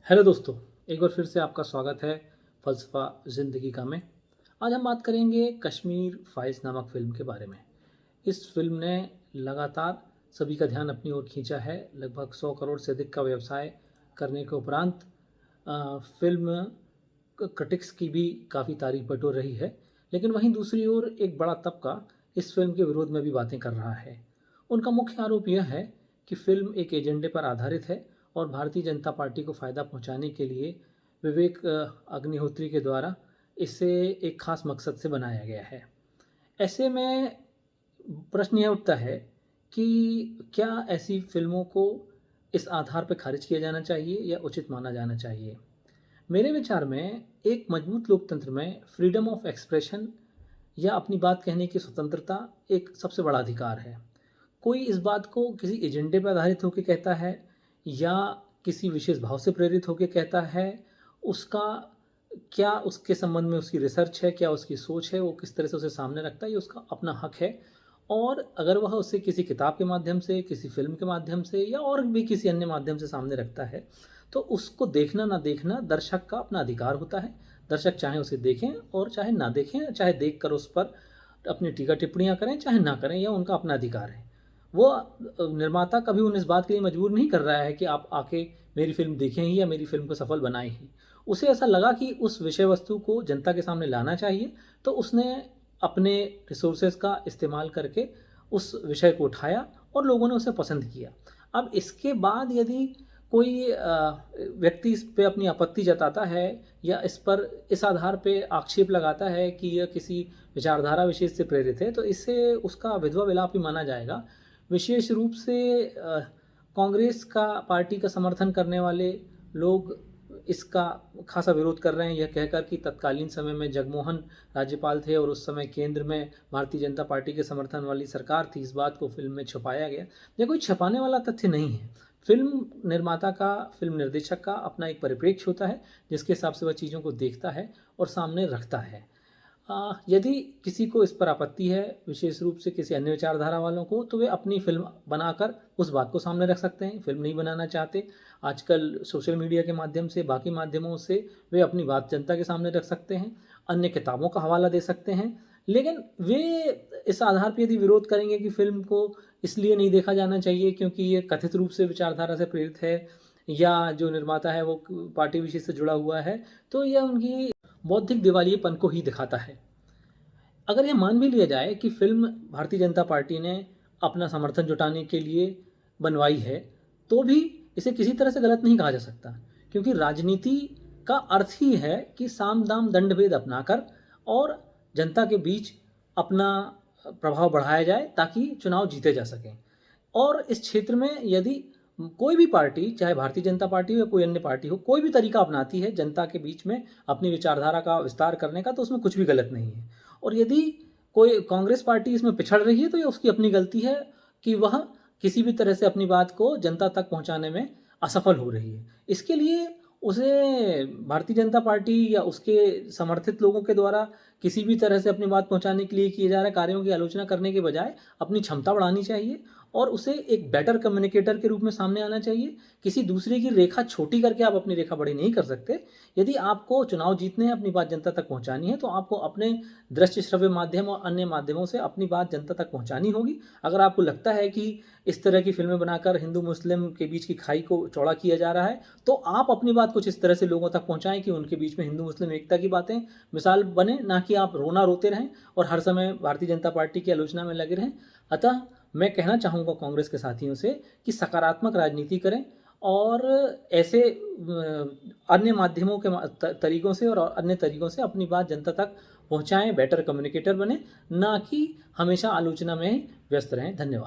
Hello दोस्तों, एक बार फिर से आपका स्वागत है फ़लसफ़ा ज़िंदगी का में। आज हम बात करेंगे कश्मीर फाइल्स नामक फ़िल्म के बारे में। इस फ़िल्म ने लगातार सभी का ध्यान अपनी ओर खींचा है। लगभग 100 करोड़ से अधिक का व्यवसाय करने के उपरांत फ़िल्म क्रिटिक्स की भी काफ़ी तारीफ बटोर रही है। लेकिन वहीं दूसरी ओर एक बड़ा तबका इस फ़िल्म के विरोध में भी बातें कर रहा है। उनका मुख्य आरोप यह है कि फ़िल्म एक एजेंडे पर आधारित है और भारतीय जनता पार्टी को फ़ायदा पहुंचाने के लिए विवेक अग्निहोत्री के द्वारा इसे एक खास मकसद से बनाया गया है। ऐसे में प्रश्न यह उठता है कि क्या ऐसी फ़िल्मों को इस आधार पर खारिज किया जाना चाहिए या उचित माना जाना चाहिए? मेरे विचार में एक मजबूत लोकतंत्र में फ्रीडम ऑफ एक्सप्रेशन या अपनी बात कहने की स्वतंत्रता एक सबसे बड़ा अधिकार है। कोई इस बात को किसी एजेंडे पर आधारित होकर कहता है या किसी विशेष भाव से प्रेरित होकर कहता है, उसका क्या उसके संबंध में उसकी रिसर्च है, क्या उसकी सोच है, वो किस तरह से उसे सामने रखता है, ये उसका अपना हक है। और अगर वह उसे किसी किताब के माध्यम से, किसी फ़िल्म के माध्यम से या और भी किसी अन्य माध्यम से सामने रखता है, तो उसको देखना ना देखना दर्शक का अपना अधिकार होता है। दर्शक चाहे उसे देखें और चाहे ना देखें, चाहे देखकर उस पर अपनी टीका-टिप्पणियाँ करें, चाहे ना करें, यह उनका अपना अधिकार है। वो निर्माता कभी उन्हें इस बात के लिए मजबूर नहीं कर रहा है कि आप आके मेरी फ़िल्म देखें ही या मेरी फ़िल्म को सफल बनाएँ ही। उसे ऐसा लगा कि उस विषय वस्तु को जनता के सामने लाना चाहिए, तो उसने अपने रिसोर्सेज़ का इस्तेमाल करके उस विषय को उठाया और लोगों ने उसे पसंद किया। अब इसके बाद यदि कोई व्यक्ति इस पे अपनी आपत्ति जताता है या इस आधार पे आक्षेप लगाता है कि यह किसी विचारधारा विशेष से प्रेरित है, तो इससे उसका विधवा विलाप ही माना जाएगा। विशेष रूप से कांग्रेस का पार्टी का समर्थन करने वाले लोग इसका खासा विरोध कर रहे हैं, यह कहकर कि तत्कालीन समय में जगमोहन राज्यपाल थे और उस समय केंद्र में भारतीय जनता पार्टी के समर्थन वाली सरकार थी। इस बात को फ़िल्म में छुपाया गया। ये कोई छुपाने वाला तथ्य नहीं है। फ़िल्म निर्माता का, फ़िल्म निर्देशक का अपना एक परिप्रेक्ष्य होता है, जिसके हिसाब से वह चीज़ों को देखता है और सामने रखता है। यदि किसी को इस पर आपत्ति है, विशेष रूप से किसी अन्य विचारधारा वालों को, तो वे अपनी फ़िल्म बनाकर उस बात को सामने रख सकते हैं। फ़िल्म नहीं बनाना चाहते, आजकल सोशल मीडिया के माध्यम से, बाकी माध्यमों से वे अपनी बात जनता के सामने रख सकते हैं, अन्य किताबों का हवाला दे सकते हैं। लेकिन वे इस आधार पे यदि विरोध करेंगे कि फ़िल्म को इसलिए नहीं देखा जाना चाहिए क्योंकि ये कथित रूप से विचारधारा से प्रेरित है या जो निर्माता है वो पार्टी विशेष से जुड़ा हुआ है, तो यह उनकी बौद्धिक दिवालियेपन को ही दिखाता है। अगर यह मान भी लिया जाए कि फ़िल्म भारतीय जनता पार्टी ने अपना समर्थन जुटाने के लिए बनवाई है, तो भी इसे किसी तरह से गलत नहीं कहा जा सकता, क्योंकि राजनीति का अर्थ ही है कि साम-दाम दंड-भेद अपनाकर और जनता के बीच अपना प्रभाव बढ़ाया जाए ताकि चुनाव जीते जा सकें। और इस क्षेत्र में यदि कोई भी पार्टी, चाहे भारतीय जनता पार्टी हो या कोई अन्य पार्टी हो, कोई भी तरीका अपनाती है जनता के बीच में अपनी विचारधारा का विस्तार करने का, तो उसमें कुछ भी गलत नहीं है। और यदि कोई कांग्रेस पार्टी इसमें पिछड़ रही है, तो ये उसकी अपनी गलती है कि वह किसी भी तरह से अपनी बात को जनता तक पहुंचाने में असफल हो रही है। इसके लिए उसे भारतीय जनता पार्टी या उसके समर्थित लोगों के द्वारा किसी भी तरह से अपनी बात पहुंचाने के लिए किए जा रहे कार्यों की आलोचना करने के बजाय अपनी क्षमता बढ़ानी चाहिए और उसे एक बेटर कम्युनिकेटर के रूप में सामने आना चाहिए। किसी दूसरे की रेखा छोटी करके आप अपनी रेखा बड़ी नहीं कर सकते। यदि आपको चुनाव जीतने हैं, अपनी बात जनता तक पहुंचानी है, तो आपको अपने दृश्य श्रव्य माध्यम और अन्य माध्यमों से अपनी बात जनता तक पहुंचानी होगी। अगर आपको लगता है कि इस तरह की फ़िल्में बनाकर हिंदू मुस्लिम के बीच की खाई को चौड़ा किया जा रहा है, तो आप अपनी बात कुछ इस तरह से लोगों तक पहुंचाएँ कि उनके बीच में हिंदू मुस्लिम एकता की बातें मिसाल बने, ना कि आप रोना रोते रहें और हर समय भारतीय जनता पार्टी की आलोचना में लगे रहें। अतः मैं कहना चाहूँगा कांग्रेस के साथियों से कि सकारात्मक राजनीति करें और ऐसे अन्य माध्यमों के तरीकों से और अन्य तरीकों से अपनी बात जनता तक पहुँचाएँ, बेटर कम्युनिकेटर बने, ना कि हमेशा आलोचना में व्यस्त रहें। धन्यवाद।